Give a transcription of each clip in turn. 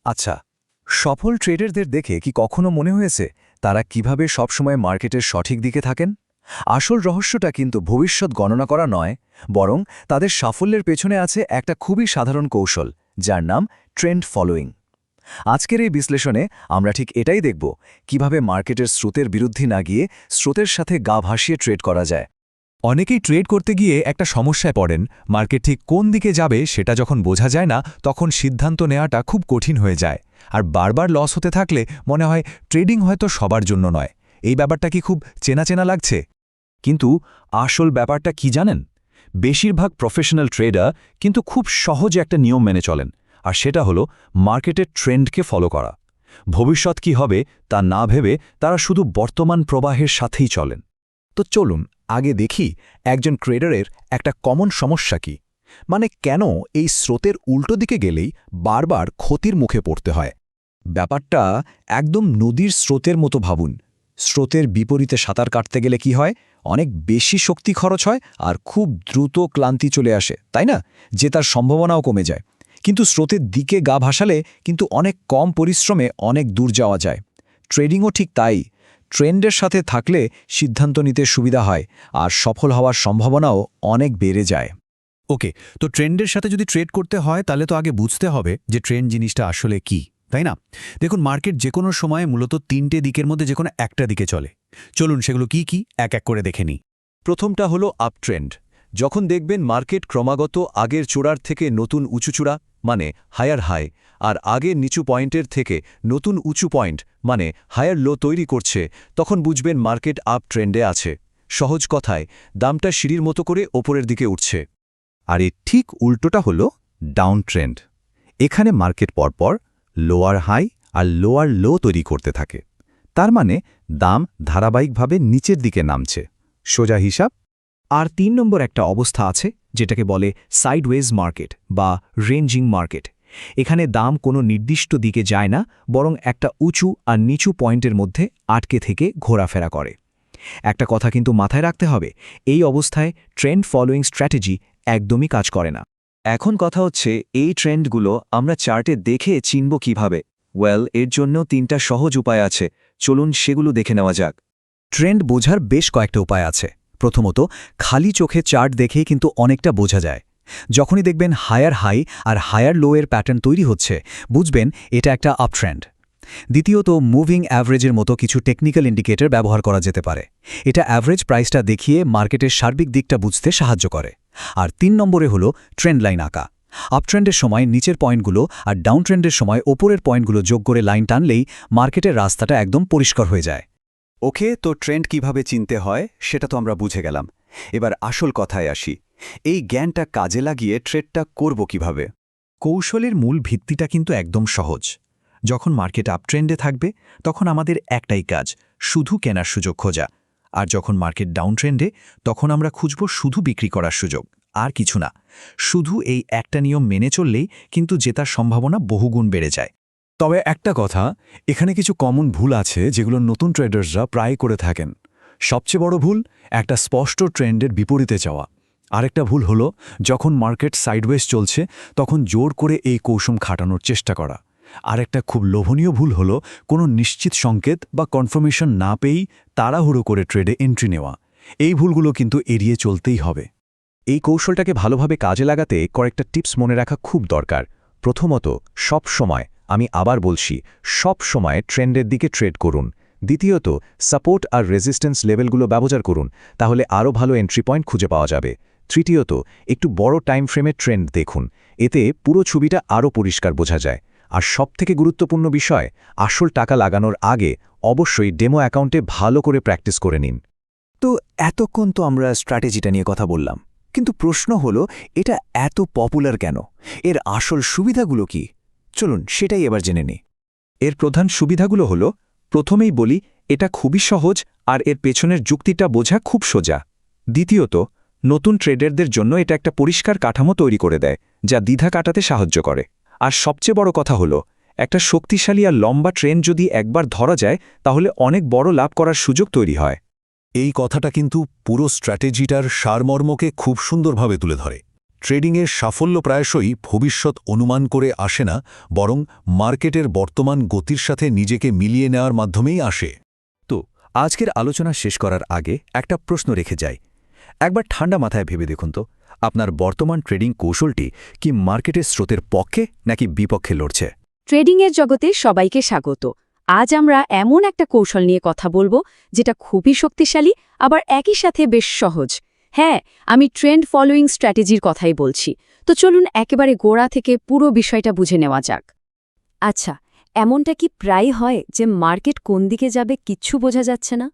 আচ্ছা, সফল ট্রেডারদের দেখে কি কখনো মনে হয়েছে তারা কিভাবে সবসময় মার্কেটের সঠিক দিকে থাকেন? আসল রহস্যটা কিন্তু ভবিষ্যৎ গণনা করা নয়, বরং তাদের সাফল্যের পেছনে আছে একটা খুবই সাধারণ কৌশল, যার নাম ট্রেন্ড ফলোয়িং। আজকের এই বিশ্লেষণে আমরা ঠিক এটাই দেখব, কিভাবে মার্কেটের স্রোতের বিরুদ্ধে না গিয়ে স্রোতের সাথে গা ভাসিয়ে ট্রেড করা যায়। অনেকেই ট্রেড করতে গিয়ে একটা সমস্যায় পড়েন। মার্কেট ঠিক কোন দিকে যাবে সেটা যখন বোঝা যায় না, তখন সিদ্ধান্ত নেওয়াটা খুব কঠিন হয়ে যায়। আর বারবার লস হতে থাকলে মনে হয় ট্রেডিং হয়তো সবার জন্য নয়। এই ব্যাপারটা কি খুব চেনা চেনা লাগছে? কিন্তু আসল ব্যাপারটা কি জানেন? বেশিরভাগ প্রফেশনাল ট্রেডার কিন্তু খুব সহজে একটা নিয়ম মেনে চলেন, আর সেটা হলো মার্কেটের ট্রেন্ডকে ফলো করা। ভবিষ্যৎ কি হবে তা না ভেবে তারা শুধু বর্তমান প্রবাহের সাথেই চলেন। তো চলুন আগে দেখি একজন ট্রেডারের একটা কমন সমস্যা কি, মানে কেন এই স্রোতের উল্টো দিকে গেলেই বারবার ক্ষতির মুখে পড়তে হয়। ব্যাপারটা একদম নদীর স্রোতের মতো ভাবুন। স্রোতের বিপরীতে সাঁতার কাটতে গেলে কি হয়? অনেক বেশি শক্তি খরচ হয় আর খুব দ্রুত ক্লান্তি চলে আসে, তাই না? যে তার সম্ভাবনাও কমে যায়। কিন্তু স্রোতের দিকে গা ভাসালে কিন্তু অনেক কম পরিশ্রমে অনেক দূর যাওয়া যায়। ট্রেডিংও ঠিক তাই। ট্রেন্ডের সাথে থাকলে সিদ্ধান্ত নিতে সুবিধা হয় আর সফল হওয়ার সম্ভাবনাও অনেক বেড়ে যায়। ওকে, তো ট্রেন্ডের সাথে যদি ট্রেড করতে হয় তাহলে তো আগে বুঝতে হবে যে ট্রেন্ড জিনিসটা আসলে কি, তাই না? দেখুন, মার্কেট যে কোনো সময়ে মূলত তিনটে দিকের মধ্যে যে কোনো একটা দিকে চলে। চলুন সেগুলো কি কি এক এক করে দেখে নিই। প্রথমটা হলো আপ ট্রেন্ড। যখন দেখবেন মার্কেট ক্রমাগত আগের চূড়ার থেকে নতুন উঁচু চূড়া, মানে হায়ার হাই, আর আগের নিচু পয়েন্টের থেকে নতুন উঁচু পয়েন্ট, মানে হায়ার লো তৈরি করছে, তখন বুঝবেন মার্কেট আপ ট্রেন্ডে আছে। সহজ কথায়, দামটা সিঁড়ির মতো করে ওপরের দিকে উঠছে। আর এর ঠিক উল্টোটা হলো ডাউন ট্রেন্ড। এখানে মার্কেট পরপর লোয়ার হাই আর লোয়ার লো তৈরি করতে থাকে। তার মানে দাম ধারাবাহিকভাবে নিচের দিকে নামছে। সোজা হিসাব। আর ৩ নম্বর একটা অবস্থা আছে, যেটাকে বলে সাইডওয়েজ মার্কেট বা রেঞ্জিং মার্কেট। এখানে দাম কোনো নির্দিষ্ট দিকে যায় না, বরং একটা উঁচু আর নিচু পয়েন্টের মধ্যে আটকে থেকে ঘোরাফেরা করে। একটা কথা কিন্তু মাথায় রাখতে হবে, এই অবস্থায় ট্রেন্ড ফলোয়িং স্ট্র্যাটেজি একদমই কাজ করে না। এখন কথা হচ্ছে, এই ট্রেন্ডগুলো আমরা চার্টে দেখে চিনব কিভাবে? এর জন্য ৩টা সহজ উপায় আছে। চলুন সেগুলো দেখে নেওয়া যাক। ট্রেন্ড বোঝার বেশ কয়েকটা উপায় আছে। প্রথমত, খালি চোখে চার্ট দেখেই কিন্তু অনেকটা বোঝা যায়। যখনই দেখবেন হায়ার হাই আর হায়ার লো এর প্যাটার্ন তৈরি হচ্ছে, বুঝবেন এটা একটা আপ ট্রেন্ড। দ্বিতীয়ত, মুভিং অ্যাভারেজের মতো কিছু টেকনিক্যাল ইন্ডিকেটর ব্যবহার করা যেতে পারে। এটা অ্যাভারেজ প্রাইসটা দেখিয়ে মার্কেটের সার্বিক দিকটা বুঝতে সাহায্য করে। আর ৩ নম্বরে হলো ট্রেন্ড লাইন আঁকা। আপট্রেন্ডের সময় নিচের পয়েন্টগুলো আর ডাউন ট্রেন্ডের সময় ওপরের পয়েন্টগুলো যোগ করে লাইন টানলেই মার্কেটের রাস্তাটা একদম পরিষ্কার হয়ে যায়। ওকে, তো ট্রেন্ড কিভাবে চিনতে হয় সেটা তো আমরা বুঝে গেলাম। এবার আসল কথায় আসি, এই জ্ঞানটা কাজে লাগিয়ে ট্রেডটা করব কিভাবে? কৌশলের মূল ভিত্তিটা কিন্তু একদম সহজ। যখন মার্কেট আপট্রেন্ডে থাকবে, তখন আমাদের একটাই কাজ, শুধু কেনার সুযোগ খোঁজা। আর যখন মার্কেট ডাউন ট্রেন্ডে, তখন আমরা খুঁজব শুধু বিক্রি করার সুযোগ, আর কিছু না। শুধু এই একটা নিয়ম মেনে চললেই কিন্তু জেতার সম্ভাবনা বহুগুণ বেড়ে যায়। তবে একটা কথা, এখানে কিছু কমন ভুল আছে যেগুলো নতুন ট্রেডার্সরা প্রায় করে থাকেন। সবচেয়ে বড় ভুল, একটা স্পষ্ট ট্রেন্ডের বিপরীতে যাওয়া। আরেকটা ভুল হলো, যখন মার্কেট সাইডওয়েজ চলছে তখন জোর করে এই কৌশল খাটানোর চেষ্টা করা। আরেকটা খুব লোভনীয় ভুল হলো, কোনো নিশ্চিত সংকেত বা কনফার্মেশন না পেয়েই তাড়াহুড়ো করে ট্রেডে এন্ট্রি নেওয়া। এই ভুলগুলো কিন্তু এড়িয়ে চলতেই হবে। এই কৌশলটাকে ভালোভাবে কাজে লাগাতে কয়েকটা টিপস মনে রাখা খুব দরকার। প্রথমত, সব সময়, আমি আবার বলছি, সব সময় ট্রেন্ডের দিকে ট্রেড করুন। দ্বিতীয়ত, সাপোর্ট আর রেজিস্ট্যান্স লেভেলগুলো ব্যবহার করুন, তাহলে আরও ভালো এন্ট্রি পয়েন্ট খুঁজে পাওয়া যাবে। তৃতীয়ত, একটু বড় টাইম ফ্রেমে ট্রেন্ড দেখুন, এতে পুরো ছবিটা আরও পরিষ্কার বোঝা যায়। আর সবথেকে গুরুত্বপূর্ণ বিষয়, আসল টাকা লাগানোর আগে অবশ্যই ডেমো অ্যাকাউন্টে ভালো করে প্র্যাকটিস করে নিন। তো এতক্ষণ তো আমরা স্ট্র্যাটেজিটা নিয়ে কথা বললাম, কিন্তু প্রশ্ন হলো, এটা এত পপুলার কেন? এর আসল সুবিধাগুলো কি? চলুন সেটাই এবার জেনে নিই। এর প্রধান সুবিধাগুলো হলো, প্রথমেই বলি, এটা খুবই সহজ আর এর পেছনের যুক্তিটা বোঝা খুব সোজা। দ্বিতীয়ত, নতুন ট্রেডারদের জন্য এটা একটা পরিষ্কার কাঠামো তৈরি করে দেয়, যা দ্বিধা কাটাতে সাহায্য করে। আর সবচেয়ে বড় কথা হলো, একটা শক্তিশালী আর লম্বা ট্রেন্ড যদি একবার ধরা যায়, তাহলে অনেক বড় লাভ করার সুযোগ তৈরি হয়। এই কথাটা কিন্তু পুরো স্ট্র্যাটেজিটার সারমর্মকে খুব সুন্দরভাবে তুলে ধরে। ট্রেডিংয়ের সাফল্য প্রায়শই ভবিষ্যৎ অনুমান করে আসে না, বরং মার্কেটের বর্তমান গতির সাথে নিজেকে মিলিয়ে নেওয়ার মাধ্যমেই আসে। তো আজকের আলোচনা শেষ করার আগে একটা প্রশ্ন রেখে যাই। একবার ঠান্ডা মাথায় ভেবে দেখুন তো, আপনার বর্তমান ট্রেডিং কৌশলটি কি মার্কেটের স্রোতের পক্ষে নাকি বিপক্ষে লড়ছে? ট্রেডিংয়ের জগতে সবাইকে স্বাগত। আজ আমরা এমন একটা কৌশল নিয়ে কথা বলবো যেটা খুবই শক্তিশালী, আবার একই সাথে বেশ সহজ। হ্যাঁ, আমি ট্রেন্ড ফলোয়িং স্ট্র্যাটেজির কথাই বলছি। তো চলুন একেবারে গোড়া থেকে পুরো বিষয়টা বুঝে নেওয়া যাক। আচ্ছা, এমনটা কি প্রায় হয় যে মার্কেট কোন দিকে যাবে কিচ্ছু বোঝা যাচ্ছে না,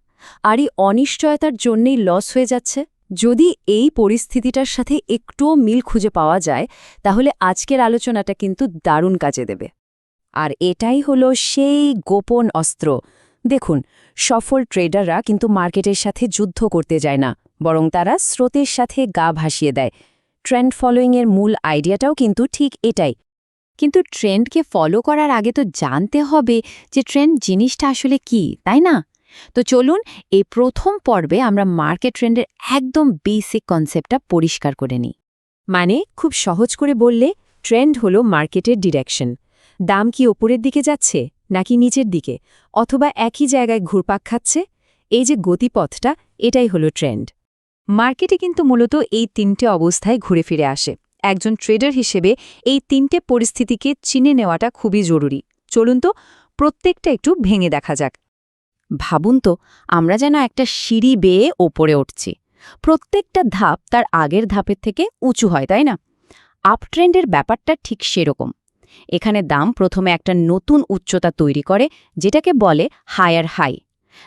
আর এই অনিশ্চয়তার জন্যেই লস হয়ে যাচ্ছে? যদি এই পরিস্থিতিটার সাথে একটুও মিল খুঁজে পাওয়া যায়, তাহলে আজকের আলোচনাটা কিন্তু দারুণ কাজে দেবে। আর এটাই হলো সেই গোপন অস্ত্র। দেখুন, সফল ট্রেডাররা কিন্তু মার্কেটের সাথে যুদ্ধ করতে যায় না, বরং তারা স্রোতের সাথে গা ভাসিয়ে দেয়। ট্রেন্ড ফলোয়িংয়ের মূল আইডিয়াটাও কিন্তু ঠিক এটাই। কিন্তু ট্রেন্ডকে ফলো করার আগে তো জানতে হবে যে ট্রেন্ড জিনিসটা আসলে কি, তাই না? তো চলুন এই প্রথম পর্বে আমরা মার্কেট ট্রেন্ডের একদম বেসিক কনসেপ্টটা পরিষ্কার করে নিই। মানে খুব সহজ করে বললে, ট্রেন্ড হলো মার্কেটের ডিরেকশন। দাম কি ওপরের দিকে যাচ্ছে নাকি নিচের দিকে, অথবা একই জায়গায় ঘুরপাক খাচ্ছে? এই যে গতিপথটা, এটাই হলো ট্রেন্ড। মার্কেটে কিন্তু মূলত এই তিনটে অবস্থায় ঘুরে ফিরে আসে। একজন ট্রেডার হিসেবে এই তিনটে পরিস্থিতিকে চিনে নেওয়াটা খুবই জরুরি। চলুন তো প্রত্যেকটা একটু ভেঙে দেখা যাক। ভাবুন তো, আমরা যেন একটা সিঁড়ি বেয়ে ওপরে উঠছি। প্রত্যেকটা ধাপ তার আগের ধাপের থেকে উঁচু হয়, তাই না? আপট্রেন্ডের ব্যাপারটা ঠিক সেরকম। এখানে দাম প্রথমে একটা নতুন উচ্চতা তৈরি করে, যেটাকে বলে হায়ার হাই।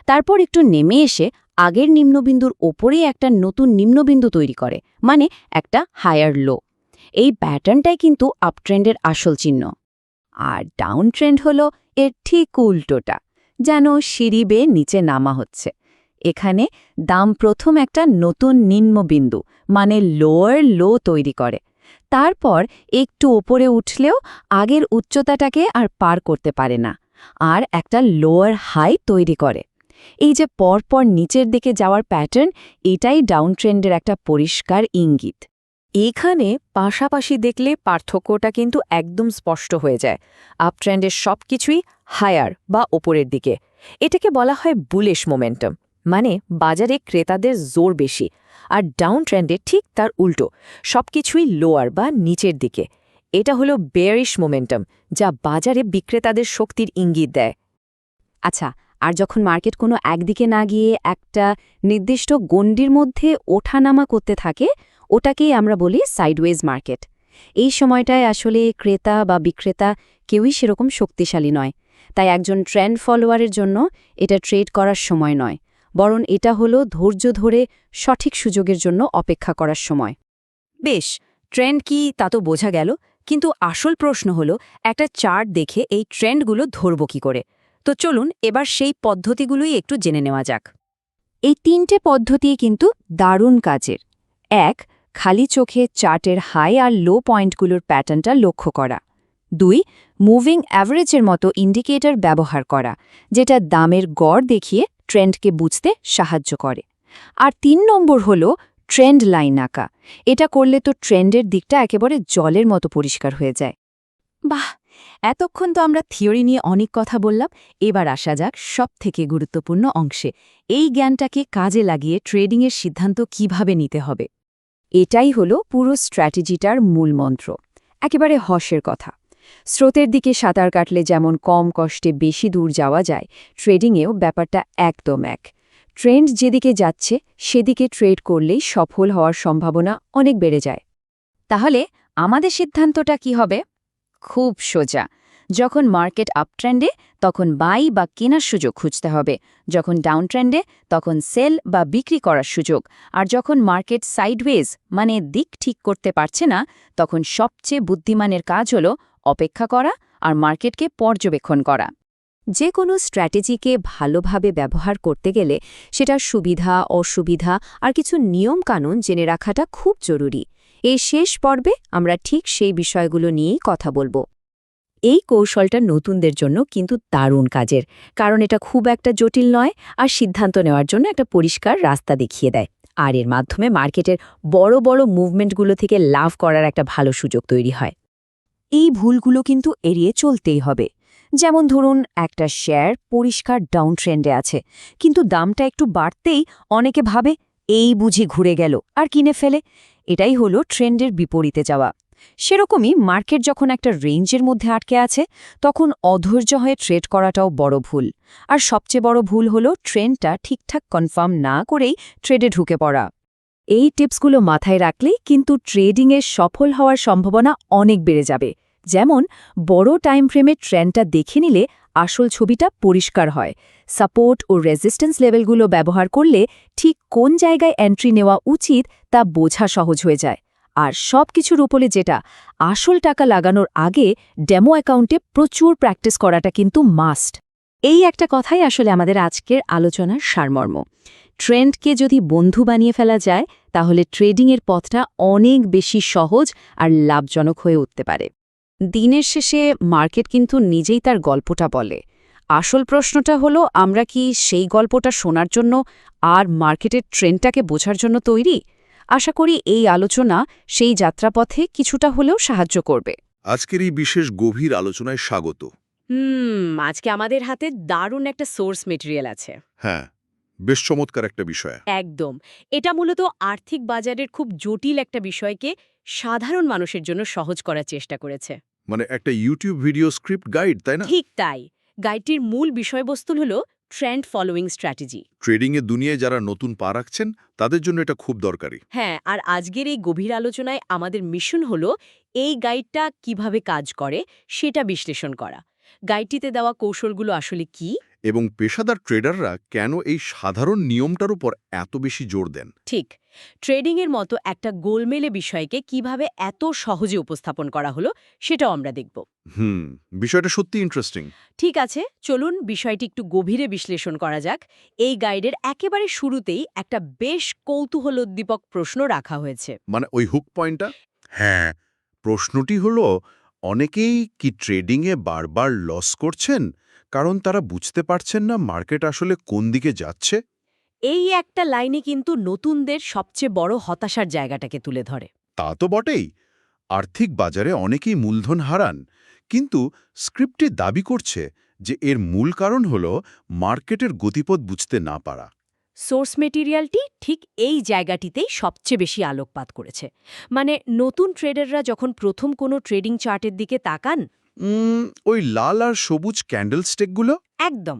তারপর একটু নেমে এসে আগের নিম্নবিন্দুর ওপরেই একটা নতুন নিম্নবিন্দু তৈরি করে, মানে একটা হায়ার লো। এই প্যাটার্নটাই কিন্তু আপট্রেন্ডের আসল চিহ্ন। আর ডাউন ট্রেন্ড হলো এর ঠিক উল্টোটা, যেন সিঁড়ি বেয়ে নিচে নামা হচ্ছে। এখানে দাম প্রথম একটা নতুন নিম্নবিন্দু, মানে লোয়ার লো তৈরি করে। তারপর একটু ওপরে উঠলেও আগের উচ্চতাটাকে আর পার করতে পারে না, আর একটা লোয়ার হাই তৈরি করে। এই যে পরপর নিচের দিকে যাওয়ার প্যাটার্ন, এটাই ডাউন ট্রেন্ডের একটা পরিষ্কার ইঙ্গিত। এখানে পাশাপাশি দেখলে পার্থক্যটা কিন্তু একদম স্পষ্ট হয়ে যায়। আপট্রেন্ডের সবকিছুই হায়ার বা ওপরের দিকে। এটাকে বলা হয় বুলিশ মোমেন্টাম, মানে বাজারে ক্রেতাদের জোর বেশি। আর ডাউন ট্রেন্ডে ঠিক তার উল্টো, সবকিছুই লোয়ার বা নিচের দিকে। এটা হলো বেয়ারিশ মোমেন্টাম, যা বাজারে বিক্রেতাদের শক্তির ইঙ্গিত দেয়। আচ্ছা, আর যখন মার্কেট কোনো একদিকে না গিয়ে একটা নির্দিষ্ট গণ্ডির মধ্যে ওঠানামা করতে থাকে, ওটাকেই আমরা বলি সাইডওয়েজ মার্কেট। এই সময়টায় আসলে ক্রেতা বা বিক্রেতা কেউই সেরকম শক্তিশালী নয়। তাই একজন ট্রেন্ড ফলোয়ারের জন্য এটা ট্রেড করার সময় নয়, বরং এটা হলো ধৈর্য ধরে সঠিক সুযোগের জন্য অপেক্ষা করার সময়। বেশ, ট্রেন্ড কি তা তো বোঝা গেল, কিন্তু আসল প্রশ্ন হলো একটা চার্ট দেখে এই ট্রেন্ডগুলো ধরব কি করে? তো চলুন এবার সেই পদ্ধতিগুলোই একটু জেনে নেওয়া যাক। এই তিনটে পদ্ধতি কিন্তু দারুণ কাজের। ১. খালি চোখে চার্টের হাই আর লো পয়েন্টগুলোর প্যাটার্নটা লক্ষ্য করা। ২. মুভিং অ্যাভারেজের মতো ইন্ডিকেটর ব্যবহার করা, যেটা দামের গড় দেখিয়ে ট্রেন্ডকে বুঝতে সাহায্য করে। আর ৩ নম্বর হল ট্রেন্ড লাইন আঁকা। এটা করলে তো ট্রেন্ডের দিকটা একেবারে জলের মতো পরিষ্কার হয়ে যায়। বাহ, এতক্ষণ তো আমরা থিওরি নিয়ে অনেক কথা বললাম। এবার আসা যাক সবথেকে গুরুত্বপূর্ণ অংশে, এই জ্ঞানটাকে কাজে লাগিয়ে ট্রেডিংয়ের সিদ্ধান্ত কিভাবে নিতে হবে। এটাই হলো পুরো স্ট্র্যাটেজিটার মূল মন্ত্র। একেবারে হর্ষের কথা। স্রোতের দিকে সাঁতার কাটলে যেমন কম কষ্টে বেশি দূর যাওয়া যায়, ট্রেডিংয়েও ব্যাপারটা একদম এক। ট্রেন্ড যেদিকে যাচ্ছে সেদিকে ট্রেড করলেই সফল হওয়ার সম্ভাবনা অনেক বেড়ে যায়। তাহলে আমাদের সিদ্ধান্তটা কি হবে? খুব সোজা। যখন মার্কেট আপট্রেন্ডে, তখন বাই বা কেনার সুযোগ খুঁজতে হবে। যখন ডাউন ট্রেন্ডে, তখন সেল বা বিক্রি করার সুযোগ। আর যখন মার্কেট সাইডওয়েজ, মানে দিক ঠিক করতে পারছে না, তখন সবচেয়ে বুদ্ধিমানের কাজ হলো অপেক্ষা করা আর মার্কেটকে পর্যবেক্ষণ করা। যে কোনো স্ট্র্যাটেজিকে ভালোভাবে ব্যবহার করতে গেলে সেটার সুবিধা, অসুবিধা আর কিছু নিয়মকানুন জেনে রাখাটা খুব জরুরি। এই শেষ পর্বে আমরা ঠিক সেই বিষয়গুলো নিয়েই কথা বলবো। এই কৌশলটা নতুনদের জন্য কিন্তু দারুণ কাজের, কারণ এটা খুব একটা জটিল নয় আর সিদ্ধান্ত নেওয়ার জন্য একটা পরিষ্কার রাস্তা দেখিয়ে দেয়। আর এর মাধ্যমে মার্কেটের বড় বড় মুভমেন্টগুলো থেকে লাভ করার একটা ভালো সুযোগ তৈরি হয়। এই ভুলগুলো কিন্তু এড়িয়ে চলতেই হবে। যেমন ধরুন, একটা শেয়ার পরিষ্কার ডাউন ট্রেন্ডে আছে, কিন্তু দামটা একটু বাড়তেই অনেকে ভাবে এই বুঝি ঘুরে গেল আর কিনে ফেলে। এটাই হলো ট্রেন্ডের বিপরীতে যাওয়া। সেরকমই মার্কেট যখন একটা রেঞ্জের মধ্যে আটকে আছে, তখন অধৈর্য হয়ে ট্রেড করাটাও বড় ভুল। আর সবচেয়ে বড় ভুল হলো ট্রেন্ডটা ঠিকঠাক কনফার্ম না করেই ট্রেডে ঢুকে পড়া। এই টিপসগুলো মাথায় রাখলেই কিন্তু ট্রেডিংয়ে সফল হওয়ার সম্ভাবনা অনেক বেড়ে যাবে। যেমন বড় টাইম ফ্রেমে ট্রেন্ডটা দেখে নিলে আসল ছবিটা পরিষ্কার হয়। সাপোর্ট ও রেজিস্ট্যান্স লেভেলগুলো ব্যবহার করলে ঠিক কোন জায়গায় এন্ট্রি নেওয়া উচিত তা বোঝা সহজ হয়ে যায়। আর সব কিছুর উপরে যেটা, আসল টাকা লাগানোর আগে ডেমো অ্যাকাউন্টে প্রচুর প্র্যাকটিস করাটা কিন্তু মাস্ট। এই একটা কথাই আসলে আমাদের আজকের আলোচনার সারমর্ম। ট্রেন্ডকে যদি বন্ধু বানিয়ে ফেলা যায়, তাহলে ট্রেডিংয়ের পথটা অনেক বেশি সহজ আর লাভজনক হয়ে উঠতে পারে। দিনের শেষে মার্কেট কিন্তু নিজেই তার গল্পটা বলে। আসল প্রশ্নটা হলো, আমরা কি সেই গল্পটা শোনার জন্য আর মার্কেটের ট্রেন্ডটাকে বোঝার জন্য তৈরি? আশা করি এই আলোচনা সেই যাত্রাপথে কিছুটা হলেও সাহায্য করবে। আজকের এই বিশেষ গভীর আলোচনায় স্বাগত। আজকে আমাদের হাতে দারুণ একটা সোর্স মেটেরিয়াল আছে। হ্যাঁ, বেশ চমৎকার একটা বিষয়। একদম। এটা মূলত আর্থিক বাজারের খুব জটিল একটা বিষয়কে সাধারণ মানুষের জন্য সহজ করার চেষ্টা করেছে। মানে একটা ইউটিউব ভিডিও স্ক্রিপ্ট গাইড, তাই না? ঠিক তাই। গাইডটির মূল বিষয়বস্তু হল ট্রেন্ড ফলোয়িং স্ট্র্যাটেজি। ট্রেডিংয়ের দুনিয়ায় যারা নতুন পা রাখছেন তাদের জন্য এটা খুব দরকারি। হ্যাঁ, আর আজকের এই গভীর আলোচনায় আমাদের মিশন হল এই গাইডটা কিভাবে কাজ করে সেটা বিশ্লেষণ করা। গাইডটিতে দেওয়া কৌশলগুলো আসলে কি, এবং পেশাদার ট্রেডাররা কেন এই সাধারণ নিয়মটার উপর এত বেশি জোর দেন। ঠিক ট্রেডিংয়ের মতো একটা গোলমেলে বিষয়কে কিভাবে এত সহজে উপস্থাপন করা হলো সেটাও আমরা দেখব। বিষয়টা সত্যি ইন্টারেস্টিং। ঠিক আছে, চলুন বিষয়টি একটু গভীরে বিশ্লেষণ করা যাক। এই গাইডের একেবারে শুরুতেই একটা বেশ কৌতূহলোদ্দীপক প্রশ্ন রাখা হয়েছে। মানে ওই হুক পয়েন্টটা? হ্যাঁ, প্রশ্নটি হলো, অনেকেই কি ট্রেডিংয়ে বারবার লস করছেন কারণ তারা বুঝতে পারছেন না মার্কেট আসলে কোন দিকে যাচ্ছে? এই একটা লাইনে কিন্তু নতুনদের সবচেয়ে বড় হতাশার জায়গাটাকে তুলে ধরে। তা তো বটেই। আর্থিক বাজারে অনেকেই মূলধন হারান, কিন্তু স্ক্রিপ্টে দাবি করছে যে এর মূল কারণ হল মার্কেটের গতিপথ বুঝতে না পারা। সোর্স মেটেরিয়ালটি ঠিক এই জায়গাটিতেই সবচেয়ে বেশি আলোকপাত করেছে। মানে নতুন ট্রেডাররা যখন প্রথম কোনো ট্রেডিং চার্টের দিকে তাকান, ওই লাল আর সবুজ ক্যান্ডেল স্টেকগুলো, একদম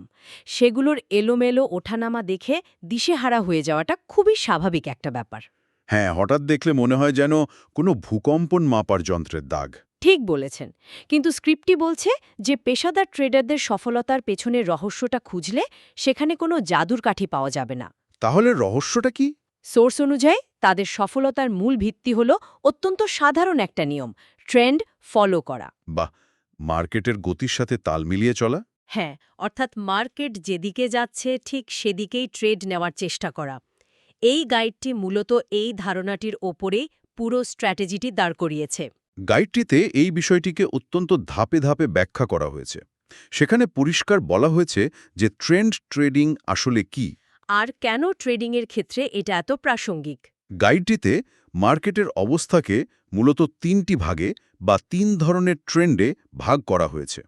সেগুলোর এলোমেলো ওঠানামা দেখে দিশেহারা হয়ে যাওয়াটা খুবই স্বাভাবিক একটা ব্যাপার। হ্যাঁ, হঠাৎ দেখলে মনে হয় যেন কোনো ভূকম্পন মাপার যন্ত্রের দাগ। ঠিক বলেছেন। কিন্তু স্ক্রিপ্টটি বলছে যে পেশাদার ট্রেডারদের সফলতার পেছনের রহস্যটা খুঁজলে সেখানে কোনো জাদুর কাঠি পাওয়া যাবে না। তাহলে রহস্যটা কি? সোর্স অনুযায়ী তাদের সফলতার মূল ভিত্তি হল অত্যন্ত সাধারণ একটা নিয়ম, ট্রেন্ড ফলো করা। বাহ, মার্কেটের গতির সাথে তাল মিলিয়ে চলা। হ্যাঁ, অর্থাৎ মার্কেট যেদিকে যাচ্ছে ঠিক সেদিকেই ট্রেড নেওয়ার চেষ্টা করা। এই গাইডটি মূলত এই ধারণাটির ওপরেই পুরো স্ট্র্যাটেজিটি দাঁড় করিয়েছে। গাইডটিতে এই বিষয়টিকে অত্যন্ত ধাপে ধাপে ব্যাখ্যা করা হয়েছে। সেখানে পরিষ্কার বলা হয়েছে যে ট্রেন্ড ট্রেডিং আসলে কি, আর কেন ট্রেডিংয়ের ক্ষেত্রে এটা এত প্রাসঙ্গিক। গাইডটিতে মার্কেটের অবস্থাকে মূলত 3টি ভাগে বা 3 ধরনের ট্রেন্ডে ভাগ করা হয়েছে।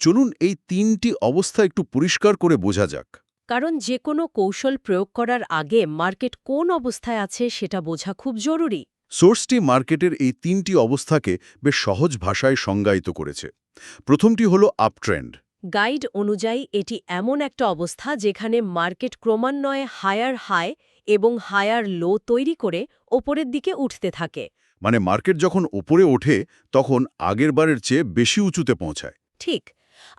চলুন এই 3টি অবস্থা একটু পরিষ্কার করে বোঝা যাক। কারণ যে কোনো কৌশল প্রয়োগ করার আগে মার্কেট কোন অবস্থায় আছে সেটা বোঝা খুব জরুরি। সোর্সটি মার্কেটের এই 3টি অবস্থাকে বেশ সহজ ভাষায় সংজ্ঞায়িত করেছে। প্রথমটি হলো আপট্রেন্ড। গাইড অনুযায়ী এটি এমন একটা অবস্থা যেখানে মার্কেট ক্রমান্বয়ে হায়ার হাই এবং হায়ার লো তৈরি করে ওপরের দিকে উঠতে থাকে। মানে মার্কেট যখন ওপরে ওঠে তখন আগের বারের চেয়ে বেশি উঁচুতে পৌঁছায়। ঠিক।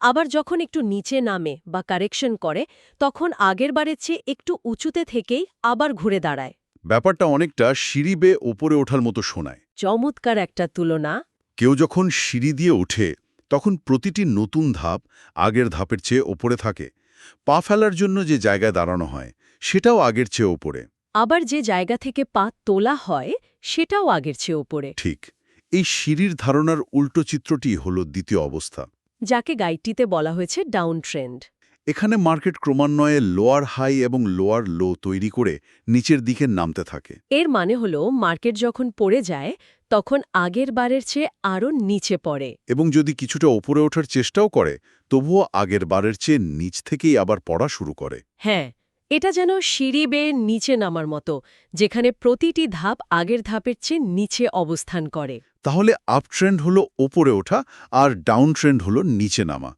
আবার যখন একটু নিচে নামে বা কারেকশন করে, তখন আগের বারের চেয়ে একটু উঁচুতে থেকেই আবার ঘুরে দাঁড়ায়। ব্যাপারটা অনেকটা সিঁড়ি বেয়ে ওপরে ওঠার মতো শোনায়। চমৎকার একটা তুলনা। কেউ যখন সিঁড়ি দিয়ে ওঠে তখন প্রতিটি নতুন ধাপ আগের ধাপের চেয়ে ওপরে থাকে। পা ফেলার জন্য যে জায়গায় দাঁড়ানো হয় সেটাও আগের চেয়ে ওপরে। আবার যে জায়গা থেকে পা তোলা হয় সেটাও আগের চেয়ে ওপরে। ঠিক এই সিঁড়ির ধারণার উল্টো চিত্রটি হল দ্বিতীয় অবস্থা, যাকে গাইডটিতে বলা হয়েছে ডাউন ট্রেন্ড। এখানে মার্কেট ক্রমান্বয়ে লোয়ার হাই এবং লোয়ার লো তৈরি করে নিচের দিকে নামতে থাকে। এর মানে হলো মার্কেট যখন পড়ে যায় তখন আগের বারের চেয়ে আরও নিচে পড়ে। এবং যদি কিছুটা ওপরে ওঠার চেষ্টাও করে তবুও আগের বারের চেয়ে নিচ থেকেই আবার পড়া শুরু করে। হ্যাঁ, এটা যেন সিঁড়ি বেয়ে নিচে নামার মতো, যেখানে প্রতিটি ধাপ আগের ধাপের চেয়ে নিচে অবস্থান করে। তাহলে আপ ট্রেন্ড হলো ওপরে ওঠা আর ডাউন ট্রেন্ড হলো নিচে নামা।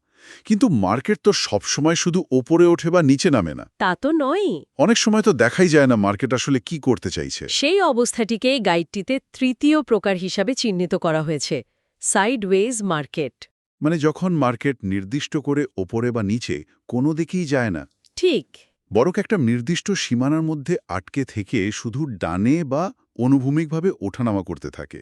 কিন্তু মার্কেট তো সবসময় শুধু ওপরে ওঠে বা নিচে নামে না। তা তো নয়। অনেক সময় তো দেখাই যায় না মার্কেট আসলে কি করতে চাইছে। সেই অবস্থাটিকেই গাইডটিতে তৃতীয় প্রকার হিসাবে চিহ্নিত করা হয়েছে, সাইডওয়েজ মার্কেট। মানে যখন মার্কেট নির্দিষ্ট করে ওপরে বা নিচে কোনো দিকেই যায় না, ঠিক। বরং একটা নির্দিষ্ট সীমানার মধ্যে আটকে থেকে শুধু ডানে বা অনুভূমিকভাবে ওঠানামা করতে থাকে।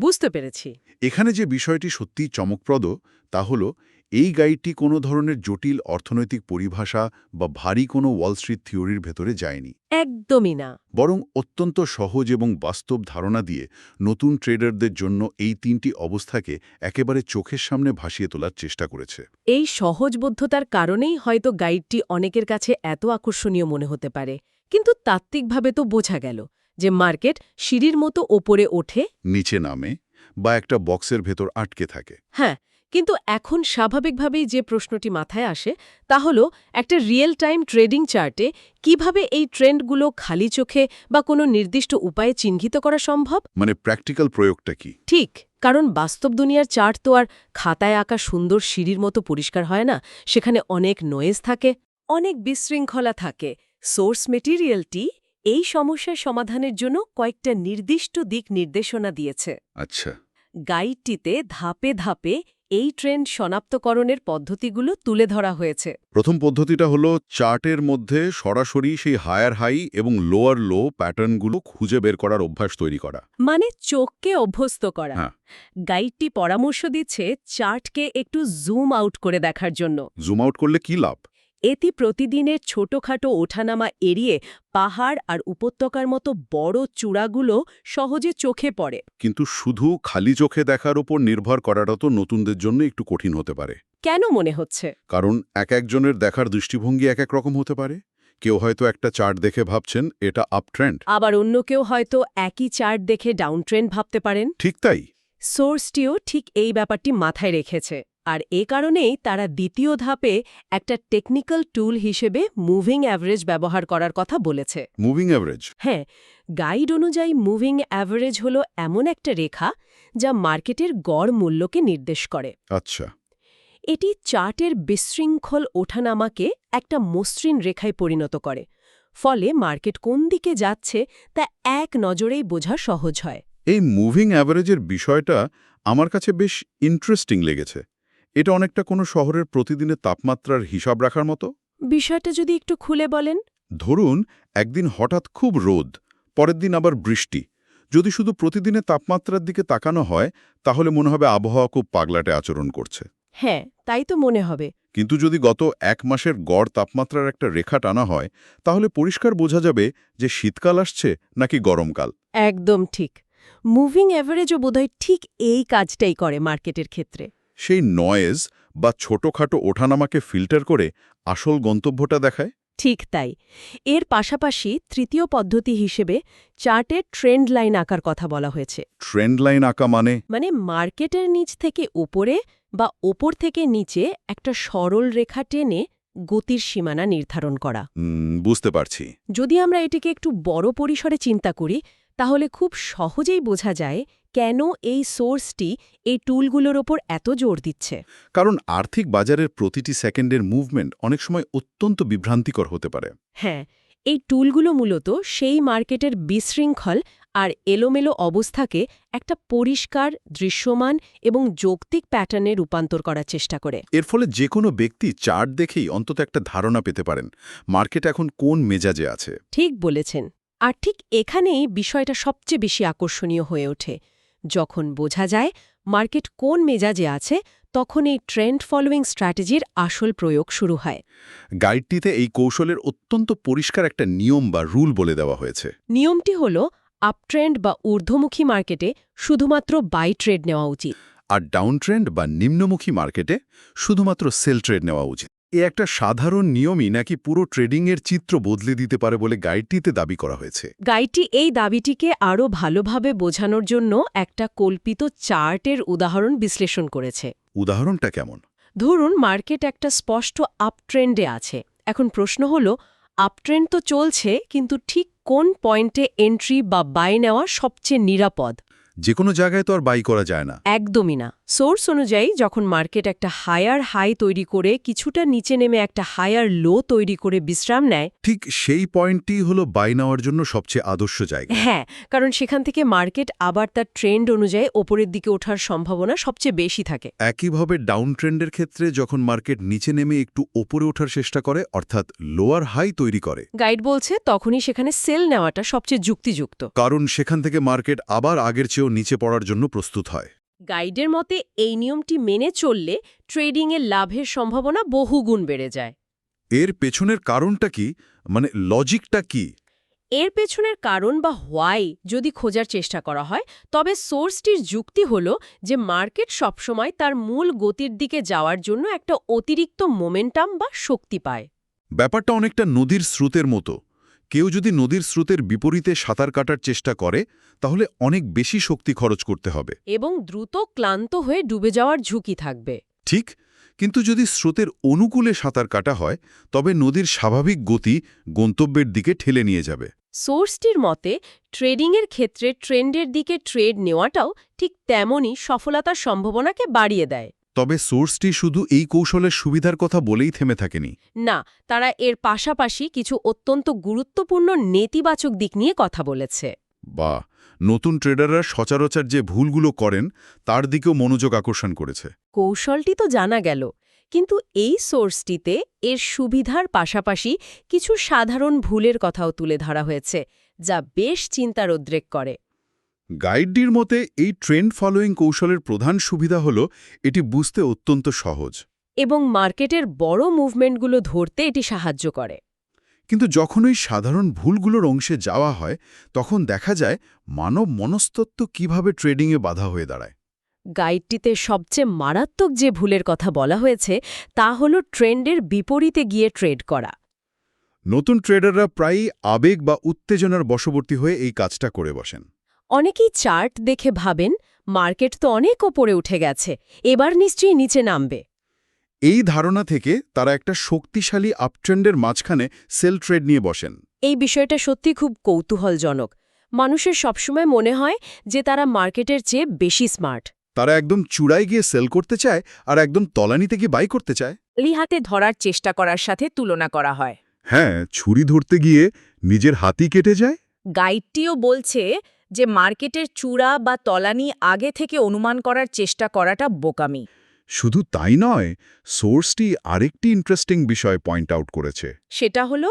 বুঝতে পেরেছি। এখানে যে বিষয়টি সত্যিই চমকপ্রদ তা হলো এই গাইডটি কোনো ধরনের জটিল অর্থনৈতিক পরিভাষা বা ভারী কোনো ওয়াল স্ট্রিট থিওরির ভেতরে যায়নি। একদমই না। বরং অত্যন্ত সহজ এবং বাস্তব ধারণা দিয়ে নতুন ট্রেডারদের জন্য এই তিনটি অবস্থাকে একেবারে চোখের সামনে ভাসিয়ে তোলার চেষ্টা করেছে। এই সহজবোধ্যতার কারণেই হয়তো গাইডটি অনেকের কাছে এত আকর্ষণীয় মনে হতে পারে। কিন্তু তাত্ত্বিকভাবে তো বোঝা গেল যে মার্কেট সিঁড়ির মতো ওপরে ওঠে, নিচে নামে বা একটা বক্সের ভেতর আটকে থাকে। হ্যাঁ, কিন্তু এখন স্বাভাবিকভাবেই যে প্রশ্নটি মাথায় আসে তা হলো একটা রিয়েল টাইম ট্রেডিং চার্টে কিভাবে এই ট্রেন্ডগুলো খালি চোখে বা কোনো নির্দিষ্ট উপায়ে চিহ্নিত করা সম্ভব। মানে প্র্যাকটিক্যাল প্রয়োগটা কি? ঠিক, কারণ বাস্তব দুনিয়ার চার্ট তো আর খাতায় আঁকা সুন্দর সিঁড়ির মতো পরিষ্কার হয় না। সেখানে অনেক নয়েজ থাকে, অনেক বিশৃঙ্খলা থাকে। সোর্স মেটেরিয়ালটি এই সমস্যার সমাধানের জন্য কয়েকটা নির্দিষ্ট দিক নির্দেশনা দিয়েছে। আচ্ছা, গাইডটিতে ধাপে ধাপে এই ট্রেন্ড শনাক্তকরণের পদ্ধতিগুলো তুলে ধরা হয়েছে। প্রথম পদ্ধতিটা হলো চার্টের মধ্যে সরাসরি সেই হায়ার হাই এবং লোয়ার লো প্যাটার্নগুলো খুঁজে বের করার অভ্যাস তৈরি করা। মানে চোখকে অভ্যস্ত করা। হ্যাঁ। গাইডটি পরামর্শ দিচ্ছে চার্টকে একটু জুম আউট করে দেখার জন্য। জুম আউট করলে কি লাভ? এতে প্রতিদিনের ছোটখাটো ওঠানামা এড়িয়ে পাহাড় আর উপত্যকার মতো বড় চূড়াগুলো সহজে চোখে পড়ে। কিন্তু শুধু খালি চোখে দেখার উপর নির্ভর করাটা তো নতুনদের জন্য একটু কঠিন হতে পারে। কেন মনে হচ্ছে? কারণ এক একজনের দেখার দৃষ্টিভঙ্গি এক এক রকম হতে পারে। কেউ হয়তো একটা চার্ট দেখে ভাবছেন এটা আপ ট্রেন্ড, আবার অন্য কেউ হয়তো একই চার্ট দেখে ডাউন ট্রেন্ড ভাবতে পারেন। ঠিক তাই। সোর্সটিও ঠিক এই ব্যাপারটি মাথায় রেখেছে, আর এ কারণেই তারা দ্বিতীয় ধাপে একটা টেকনিক্যাল টুল হিসেবে মুভিং অ্যাভারেজ ব্যবহার করার কথা বলেছে। Moving average? হ্যাঁ, গাইড অনুযায়ী মুভিং অ্যাভারেজ হলো এমন একটা রেখা যা মার্কেটের গড় মূল্যকে নির্দেশ করে। আচ্ছা। এটি চার্টের বিশৃঙ্খল ওঠানামাকে একটা মসৃণ রেখায় পরিণত করে, ফলে মার্কেট কোন দিকে যাচ্ছে তা এক নজরেই বোঝা সহজ হয়। এই মুভিং অ্যাভারেজের বিষয়টা আমার কাছে বেশ ইন্টারেস্টিং লেগেছে। এটা অনেকটা কোনো শহরের প্রতিদিনের তাপমাত্রার হিসাব রাখার মতো। বিষয়টা যদি একটু খুলে বলেন। ধরুন একদিন হঠাৎ খুব রোদ, পরের দিন আবার বৃষ্টি। যদি শুধু প্রতিদিনের তাপমাত্রার দিকে তাকানো হয় তাহলে মনে হবে আবহাওয়া খুব পাগলাটে আচরণ করছে। হ্যাঁ, তাই তো মনে হবে। কিন্তু যদি গত এক মাসের গড় তাপমাত্রার একটা রেখা টানা হয় তাহলে পরিষ্কার বোঝা যাবে যে শীতকাল আসছে নাকি গরমকাল। একদম ঠিক। মুভিং অ্যাভারেজও বোধহয় ঠিক এই কাজটাই করে মার্কেটের ক্ষেত্রে। সেই নয়েজ বা ছোটখাটো ওঠানামাকে ফিল্টার করে আসল গন্তব্যটা দেখায়। ঠিক তাই। এর পাশাপাশি তৃতীয় পদ্ধতি হিসেবে চার্টের ট্রেন্ড লাইন আঁকার কথা বলা হয়েছে। ট্রেন্ড লাইন আঁকা মানে? মানে মার্কেটের নিচ থেকে উপরে বা ওপর থেকে নিচে একটা সরল রেখা টেনে গতির সীমানা নির্ধারণ করা। বুঝতে পারছি। যদি আমরা এটিকে একটু বড় পরিসরে চিন্তা করি তাহলে খুব সহজেই বোঝা যায় কেন এই সোর্সটি এই টুলগুলোর ওপর এত জোর দিচ্ছে। কারণ আর্থিক বাজারের প্রতিটি সেকেন্ডের মুভমেন্ট অনেক সময় অত্যন্ত বিভ্রান্তিকর হতে পারে। হ্যাঁ, এই টুলগুলো মূলত সেই মার্কেটের বিশৃঙ্খল আর এলোমেলো অবস্থাকে একটা পরিষ্কার, দৃশ্যমান এবং যৌক্তিক প্যাটার্নে রূপান্তর করার চেষ্টা করে। এর ফলে যে কোনো ব্যক্তি চার্ট দেখেই অন্তত একটা ধারণা পেতে পারেন মার্কেট এখন কোন মেজাজে আছে। ঠিক বলেছেন। আর ঠিক এখানেই বিষয়টা সবচেয়ে বেশি আকর্ষণীয় হয়ে ওঠে। যখন বোঝা যায় মার্কেট কোন মেজাজে আছে তখন এই ট্রেন্ড ফলোয়িং স্ট্র্যাটেজির আসল প্রয়োগ শুরু হয়। গাইডটিতে এই কৌশলের অত্যন্ত পরিষ্কার একটা নিয়ম বা রুল বলে দেওয়া হয়েছে। নিয়মটি হল আপট্রেন্ড বা ঊর্ধ্বমুখী মার্কেটে শুধুমাত্র বাই ট্রেড নেওয়া উচিত, আর ডাউন ট্রেন্ড বা নিম্নমুখী মার্কেটে শুধুমাত্র সেল ট্রেড নেওয়া উচিত। এ একটা সাধারণ নিয়মই নাকি পুরো ট্রেডিংয়ের চিত্র বদলে দিতে পারে বলে গাইডটিতে দাবি করা হয়েছে? গাইডটি এই দাবিটিকে আরও ভালোভাবে বোঝানোর জন্য একটা কল্পিত চার্টের উদাহরণ বিশ্লেষণ করেছে। উদাহরণটা কেমন? ধরুন মার্কেট একটা স্পষ্ট আপট্রেন্ডে আছে। এখন প্রশ্ন হলো, আপট্রেন্ড তো চলছে, কিন্তু ঠিক কোন পয়েন্টে এন্ট্রি বা বাই নেওয়া সবচেয়ে নিরাপদ? যে কোনো জায়গায় তো আর বাই করা যায় না। একদমই না। সোর্স অনুযায়ী যখন মার্কেট একটা হায়ার হাই তৈরি করে কিছুটা নিচে নেমে একটা হায়ার লো তৈরি করে বিশ্রাম নেয়, ঠিক সেই পয়েন্টটিই হলো বাই নেওয়ার জন্য সবচেয়ে আদর্শ জায়গা। হ্যাঁ, কারণ সেখান থেকে মার্কেট আবার তার ট্রেন্ড অনুযায়ী ওপরের দিকে ওঠার সম্ভাবনা সবচেয়ে বেশি থাকে। একইভাবে ডাউন ট্রেন্ডের ক্ষেত্রে যখন মার্কেট নিচে নেমে একটু ওপরে ওঠার চেষ্টা করে, অর্থাৎ লোয়ার হাই তৈরি করে, গাইড বলছে তখনই সেখানে সেল নেওয়াটা সবচেয়ে যুক্তিযুক্ত। কারণ সেখান থেকে মার্কেট আবার আগের চেয়েও নিচে পড়ার জন্য প্রস্তুত হয়। গাইডের মতে এই নিয়মটি মেনে চললে ট্রেডিংয়ে লাভের সম্ভাবনা বহুগুণ বেড়ে যায়। এর পেছনের কারণটা কি, মানে লজিকটা কি? এর পেছনের কারণ বা হোয়াই যদি খোঁজার চেষ্টা করা হয়, তবে সোর্সটির যুক্তি হল যে মার্কেট সবসময় তার মূল গতির দিকে যাওয়ার জন্য একটা অতিরিক্ত মোমেন্টাম বা শক্তি পায়। ব্যাপারটা অনেকটা নদীর স্রোতের মতো। কেউ যদি নদীর স্রোতের বিপরীতে সাঁতার কাটার চেষ্টা করে, তাহলে অনেক বেশি শক্তি খরচ করতে হবে এবং দ্রুত ক্লান্ত হয়ে ডুবে যাওয়ার ঝুঁকি থাকবে। ঠিক, কিন্তু যদি স্রোতের অনুকূলে সাঁতার কাটা হয়, তবে নদীর স্বাভাবিক গতি গন্তব্যের দিকে ঠেলে নিয়ে যাবে। সোর্সটির মতে ট্রেডিংয়ের ক্ষেত্রে ট্রেন্ডের দিকে ট্রেড নেওয়াটাও ঠিক তেমনই সফলতার সম্ভাবনাকে বাড়িয়ে দেয়। তবে সোর্সটি শুধু এই কৌশলের সুবিধার কথা বলেই থেমে থাকেনি। না, তারা এর পাশাপাশি কিছু অত্যন্ত গুরুত্বপূর্ণ নেতিবাচক দিক নিয়ে কথা বলেছে। বা নতুন ট্রেডাররা সচরাচর যে ভুলগুলো করেন তার দিকেও মনোযোগ আকর্ষণ করেছে। কৌশলটি তো জানা গেল, কিন্তু এই সোর্সটিতে এর সুবিধার পাশাপাশি কিছু সাধারণ ভুলের কথাও তুলে ধরা হয়েছে, যা বেশ চিন্তার উদ্রেক করে। গাইডটির মতে এই ট্রেন্ড ফলোয়িং কৌশলের প্রধান সুবিধা হল এটি বুঝতে অত্যন্ত সহজ এবং মার্কেটের বড় মুভমেন্টগুলো ধরতে এটি সাহায্য করে। কিন্তু যখন ওই সাধারণ ভুলগুলোর অংশে যাওয়া হয়, তখন দেখা যায় মানব মনস্তত্ত্ব কিভাবে ট্রেডিংয়ে বাধা হয়ে দাঁড়ায়। গাইডটিতে সবচেয়ে মারাত্মক যে ভুলের কথা বলা হয়েছে তা হল ট্রেন্ডের বিপরীতে গিয়ে ট্রেড করা। নতুন ট্রেডাররা প্রায়ই আবেগ বা উত্তেজনার বশবর্তী হয়ে এই কাজটা করে বসেন। অনেকেই চার্ট দেখে ভাবেন মার্কেট তো অনেক ওপরে উঠে গেছে, এবার নিশ্চয়ই নিচে নামবে। এই ধারণা থেকে তারা একটা শক্তিশালী আপট্রেন্ডের মাঝখানে সেল ট্রেড নিয়ে বসেন। এই বিষয়টা সত্যি খুব কৌতূহলজনক। মানুষের সবসময় মনে হয় যে তারা মার্কেটের চেয়ে বেশি স্মার্ট। তারা একদম চূড়ায় গিয়ে সেল করতে চায় আর একদম তলানিতে গিয়ে বাই করতে চায়। হাতে ধরার চেষ্টা করার সাথে তুলনা করা হয়। হ্যাঁ, ছুরি ধরতে গিয়ে নিজের হাতই কেটে যায়। গাইডটিও বলছে যে মার্কেটের চূড়া বা তলানি আগে থেকে অনুমান করার চেষ্টা করাটা বোকামি। শুধু তাই নয়, সোর্সটি আরেকটি ইন্টারেস্টিং বিষয় পয়েন্ট আউট করেছে। সেটা হলো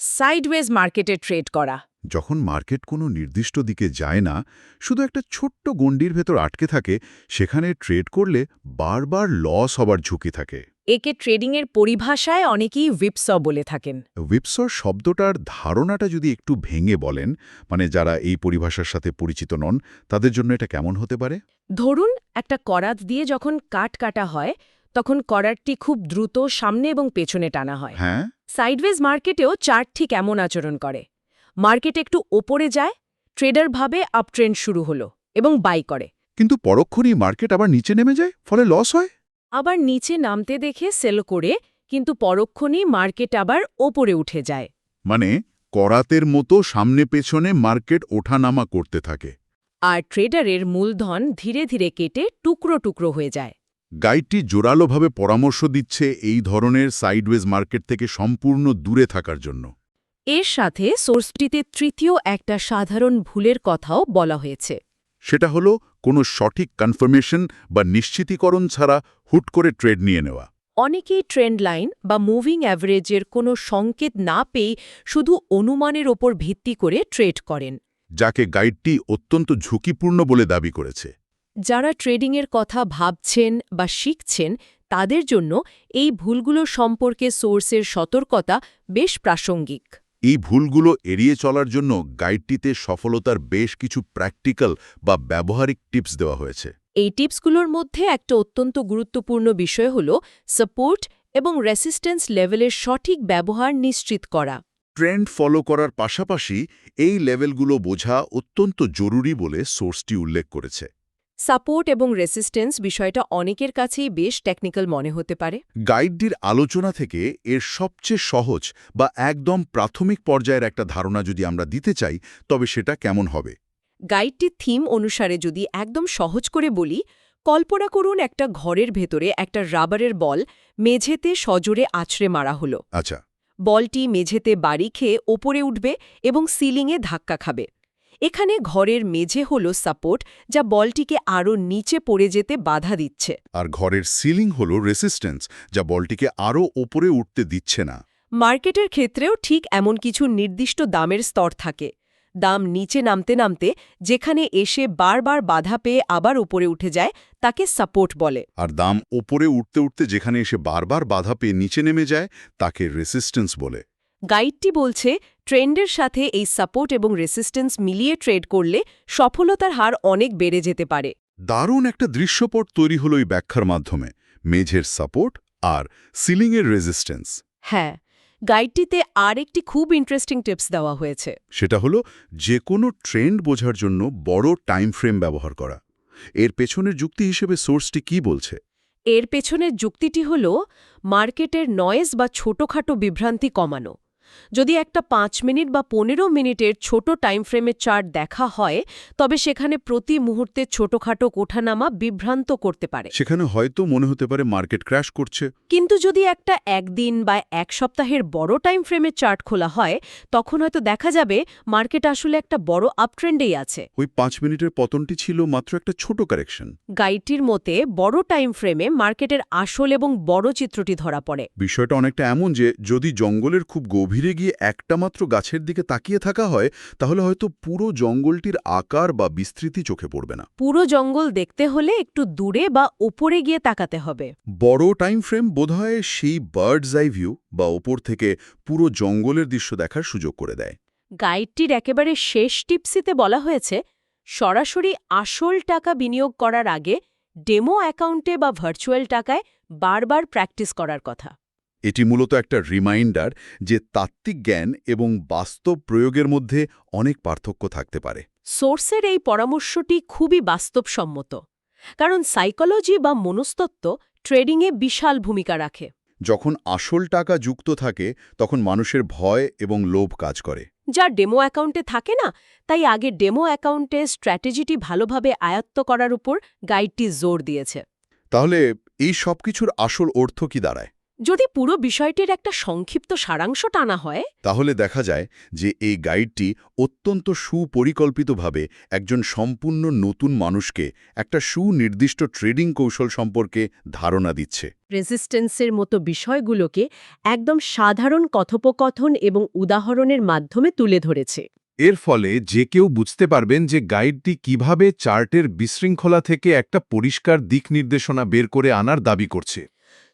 সাইডওয়েজ মার্কেটে ট্রেড করা। যখন মার্কেট কোনো নির্দিষ্ট দিকে যায় না, শুধু একটা ছোট্ট গণ্ডির ভেতর আটকে থাকে, সেখানে ট্রেড করলে বারবার লস হবার ঝুঁকি থাকে। একে ট্রেডিংয়ের পরিভাষায় অনেকেই হুইপস বলে থাকেন। হুইপসর শব্দটার ধারণাটা যদি একটু ভেঙে বলেন, মানে যারা এই পরিভাষার সাথে পরিচিত নন, তাদের জন্য এটা কেমন হতে পারে? ধরুন একটা করাত দিয়ে যখন কাট কাটা হয়, তখন করাতটি খুব দ্রুত সামনে এবং পেছনে টানা হয়। হ্যাঁ, সাইডওয়েজ মার্কেটেও চার্ট ঠিক এমন আচরণ করে। মার্কেট একটু ওপরে যায়, ট্রেডার ভাবে আপট্রেন্ড শুরু হলো এবং বাই করে। কিন্তু পরক্ষণেই মার্কেট আবার নিচে নেমে যায়, ফলে লস হয়। আবার নিচে নামতে দেখে সেল করে, কিন্তু পরক্ষণেই মার্কেট আবার ওপরে উঠে যায়। মানে করাতের মতো সামনে পেছনে মার্কেট ওঠানামা করতে থাকে। আর ট্রেডারের মূলধন ধীরে ধীরে কেটে টুকরো টুকরো হয়ে যায়। গাইডটি জোরালোভাবে পরামর্শ দিচ্ছে এই ধরনের সাইডওয়েজ মার্কেট থেকে সম্পূর্ণ দূরে থাকার জন্য। এর সাথে সোর্সটিতে তৃতীয় একটা সাধারণ ভুলের কথাও বলা হয়েছে। সেটা হলো কোনো সঠিক কনফার্মেশন বা নিশ্চিতীকরণ ছাড়া হুট করে ট্রেড নিয়ে নেওয়া। অনেকেই ট্রেন্ড লাইন বা মুভিং অ্যাভারেজের কোনো সংকেত না পেয়ে শুধু অনুমানের ওপর ভিত্তি করে ট্রেড করেন, যাকে গাইডটি অত্যন্ত ঝুঁকিপূর্ণ বলে দাবি করেছে। যারা ট্রেডিংয়ের কথা ভাবছেন বা শিখছেন তাদের জন্য এই ভুলগুলো সম্পর্কে সোর্সের সতর্কতা বেশ প্রাসঙ্গিক। এই ভুলগুলো এড়িয়ে চলার জন্য গাইডটিতে সফলতার বেশ কিছু প্র্যাকটিক্যাল বা ব্যবহারিক টিপস দেওয়া হয়েছে। এই টিপসগুলোর মধ্যে একটা অত্যন্ত গুরুত্বপূর্ণ বিষয় হল সাপোর্ট এবং রেসিস্ট্যান্স লেভেলের সঠিক ব্যবহার নিশ্চিত করা। ট্রেন্ড ফলো করার পাশাপাশি এই লেভেলগুলো বোঝা অত্যন্ত জরুরি বলে সোর্সটি উল্লেখ করেছে। সাপোর্ট এবং রেসিস্ট্যান্স বিষয়টা অনেকের কাছেই বেশ টেকনিক্যাল মনে হতে পারে। গাইডটির আলোচনা থেকে এর সবচেয়ে সহজ বা একদম প্রাথমিক পর্যায়ের একটা ধারণা যদি আমরা দিতে চাই, তবে সেটা কেমন হবে? গাইডটির থিম অনুসারে যদি একদম সহজ করে বলি, কল্পনা করুন একটা ঘরের ভেতরে একটা রাবারের বল মেঝেতে সজোরে আছড়ে মারা হলো। আচ্ছা, বলটি মেঝেতে বাড়ি খেয়ে ওপরে উঠবে এবং সিলিংয়ে ধাক্কা খাবে। এখানে ঘরের মেঝে হলো সাপোর্ট, যা বলটিকে আরও নিচে পড়ে যেতে বাধা দিচ্ছে। আর ঘরের সিলিং হলো রেসিস্ট্যান্স, যা বলটিকে আরও ওপরে উঠতে দিচ্ছে না। মার্কেটের ক্ষেত্রেও ঠিক এমন কিছু নির্দিষ্ট দামের স্তর থাকে। দাম নিচে নামতে নামতে যেখানে এসে বারবার বাধা পেয়ে আবার উপরে উঠে যায়, তাকে সাপোর্ট বলে। আর দাম ওপরে উঠতে উঠতে যেখানে এসে বারবার বাধা পেয়ে নিচে নেমে যায়, তাকে রেসিস্ট্যান্স বলে। গাইডটি বলছে ট্রেন্ডের সাথে এই সাপোর্ট এবং রেসিস্ট্যান্স মিলিয়ে ট্রেড করলে সফলতার হার অনেক বেড়ে যেতে পারে। দারুণ একটা দৃশ্যপট তৈরি হলো এই ব্যাখ্যার মাধ্যমে, মেঝের সাপোর্ট আর সিলিংয়ের রেজিস্ট্যান্স। হ্যাঁ, গাইডটিতে আর একটি খুব ইন্টারেস্টিং টিপস দেওয়া হয়েছে। সেটা হলো যে কোনো ট্রেন্ড বোঝার জন্য বড় টাইম ফ্রেম ব্যবহার করা। এর পেছনের যুক্তি হিসেবে সোর্সটি কি বলছে? এর পেছনের যুক্তিটি হল মার্কেটের নয়েজ বা ছোটখাটো বিভ্রান্তি কমানো। যদি একটা 5 মিনিট বা 15 মিনিটের ছোট টাইম ফ্রেমের চার্ট দেখা হয়, তবে সেখানে প্রতি মুহূর্তে ছোটখাটো ওঠানামা বিভ্রান্ত করতে পারে। সেখানে হয়তো মনে হতে পারে মার্কেট ক্র্যাশ করছে। কিন্তু যদি একটা একদিন বা এক সপ্তাহের বড় টাইম ফ্রেমের চার্ট খোলা হয়, তখন হয়তো দেখা যাবে মার্কেট আসলে একটা বড় আপট্রেন্ডেই আছে। ওই 5 মিনিটের পতনটি ছিল মাত্র একটা ছোট কারেকশন। গাইডটির মতে বড় টাইম ফ্রেমে মার্কেটের আসল এবং বড় চিত্রটি ধরা পড়ে। বিষয়টা অনেকটা এমন যে যদি জঙ্গলের খুব গভীরে গিয়ে একটা মাত্র গাছের দিকে তাকিয়ে থাকা হয়, তাহলে হয়তো পুরো জঙ্গলটির আকার বা বিস্তৃতি চোখে পড়বে না। পুরো জঙ্গল দেখতে হলে একটু দূরে বা উপরে গিয়ে তাকাতে হবে। বড় টাইম ফ্রেম বোধহয় সেই বার্ডস আই ভিউ বা ওপর থেকে পুরো জঙ্গলের দৃশ্য দেখার সুযোগ করে দেয়। গাইডটির একেবারে শেষ টিপসিতে বলা হয়েছে সরাসরি আসল টাকা বিনিয়োগ করার আগে ডেমো অ্যাকাউন্টে বা ভার্চুয়াল টাকায় বারবার প্র্যাকটিস করার কথা। এটি মূলত একটা রিমাইন্ডার যে তাত্ত্বিক জ্ঞান এবং বাস্তব প্রয়োগের মধ্যে অনেক পার্থক্য থাকতে পারে। সোর্সের এই পরামর্শটি খুবই বাস্তবসম্মত, কারণ সাইকোলজি বা মনস্তত্ত্ব ট্রেডিংয়ে বিশাল ভূমিকা রাখে। যখন আসল টাকা যুক্ত থাকে, তখন মানুষের ভয় এবং লোভ কাজ করে, যা ডেমো অ্যাকাউন্টে থাকে না। তাই আগে ডেমো অ্যাকাউন্টে স্ট্র্যাটেজিটি ভালোভাবে আয়ত্ত করার উপর গাইডটি জোর দিয়েছে। তাহলে এই সবকিছুর আসল অর্থ কি দাঁড়ায়? যদি পুরো বিষয়টির একটা সংক্ষিপ্ত সারাংশ টানা হয়, তাহলে দেখা যায় যে এই গাইডটি অত্যন্ত সুপরিকল্পিতভাবে একজন সম্পূর্ণ নতুন মানুষকে একটা সুনির্দিষ্ট ট্রেডিং কৌশল সম্পর্কে ধারণা দিচ্ছে। রেজিস্ট্যান্সের মতো বিষয়গুলোকে একদম সাধারণ কথোপকথন এবং উদাহরণের মাধ্যমে তুলে ধরেছে। এর ফলে যে কেউ বুঝতে পারবেন যে গাইডটি কিভাবে চার্টের বিশৃঙ্খলা থেকে একটা পরিষ্কার দিক নির্দেশনা বের করে আনার দাবি করছে।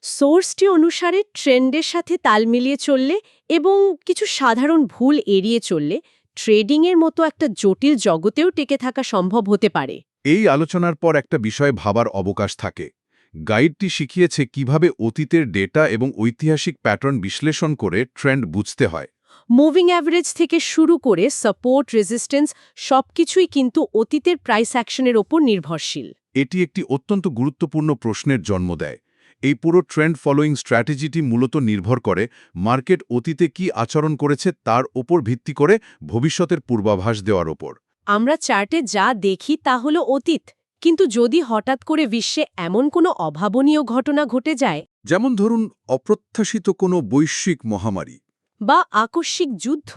সোর্সটি অনুসারে ট্রেন্ডের সাথে তাল মিলিয়ে চললে এবং কিছু সাধারণ ভুল এড়িয়ে চললে ট্রেডিংয়ের মতো একটা জটিল জগতেও টিকে থাকা সম্ভব হতে পারে। এই আলোচনার পর একটা বিষয় ভাবার অবকাশ থাকে। গাইডটি শিখিয়েছে কিভাবে অতীতের ডেটা এবং ঐতিহাসিক প্যাটার্ন বিশ্লেষণ করে ট্রেন্ড বুঝতে হয়। মুভিং অ্যাভারেজ থেকে শুরু করে সাপোর্ট, রেজিস্ট্যান্স সবকিছুই কিন্তু অতীতের প্রাইস অ্যাকশনের ওপর নির্ভরশীল। এটি একটি অত্যন্ত গুরুত্বপূর্ণ প্রশ্নের জন্ম দেয়। এই পুরো ট্রেন্ড ফলোয়িং স্ট্র্যাটেজিটি মূলত নির্ভর করে মার্কেট অতীতে কি আচরণ করেছে তার ওপর ভিত্তি করে ভবিষ্যতের পূর্বাভাস দেওয়ার ওপর। আমরা চার্টে যা দেখি তা হলো অতীত, কিন্তু যদি হঠাৎ করে বিশ্বে এমন কোনো অভাবনীয় ঘটনা ঘটে যায়, যেমন ধরুন অপ্রত্যাশিত কোনো বৈশ্বিক মহামারী বা আকস্মিক যুদ্ধ,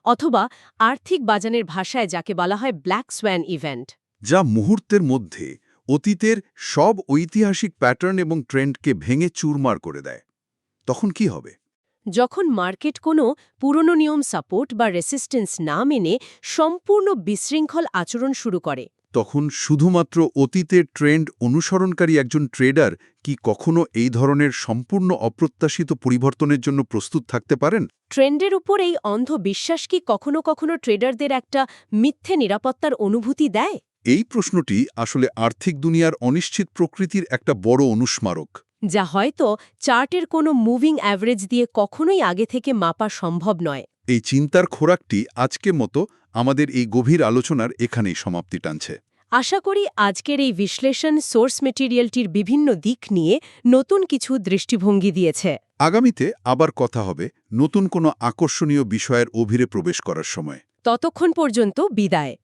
অথবা আর্থিক বাজারের ভাষায় যাকে বলা হয় ব্ল্যাক সোয়ান ইভেন্ট, যা মুহূর্তের মধ্যে অতীতের সব ঐতিহাসিক প্যাটার্ন এবং ট্রেন্ডকে ভেঙে চুরমার করে দেয়, তখন কি হবে? যখন মার্কেট কোনো পুরনো নিয়ম সাপোর্ট বা রেসিস্ট্যান্স না মেনে সম্পূর্ণ বিশৃঙ্খল আচরণ শুরু করে, তখন শুধুমাত্র অতীতের ট্রেন্ড অনুসরণকারী একজন ট্রেডার কি কখনো এই ধরনের সম্পূর্ণ অপ্রত্যাশিত পরিবর্তনের জন্য প্রস্তুত থাকতে পারেন? ট্রেন্ডের উপর এই অন্ধ বিশ্বাস কি কখনো কখনো ট্রেডারদের একটা মিথ্যে নিরাপত্তার অনুভূতি দেয়? এই প্রশ্নটি আসলে আর্থিক দুনিয়ার অনিশ্চিত প্রকৃতির একটা বড় অনুস্মারক। যা হয়তো চার্টের কোনো মুভিং অ্যাভারেজ দিয়ে কখনোই আগে থেকে মাপা সম্ভব নয়। এই চিন্তার খোরাকটি আজকের মতো আমাদের এই গভীর আলোচনার এখানেই সমাপ্তি টানছে। আশা করি আজকের এই বিশ্লেষণ সোর্স মেটেরিয়ালটির বিভিন্ন দিক নিয়ে নতুন কিছু দৃষ্টিভঙ্গি দিয়েছে। আগামীতে আবার কথা হবে নতুন কোনো আকর্ষণীয় বিষয়ের অভিরে প্রবেশ করার সময়। ততক্ষণ পর্যন্ত বিদায়।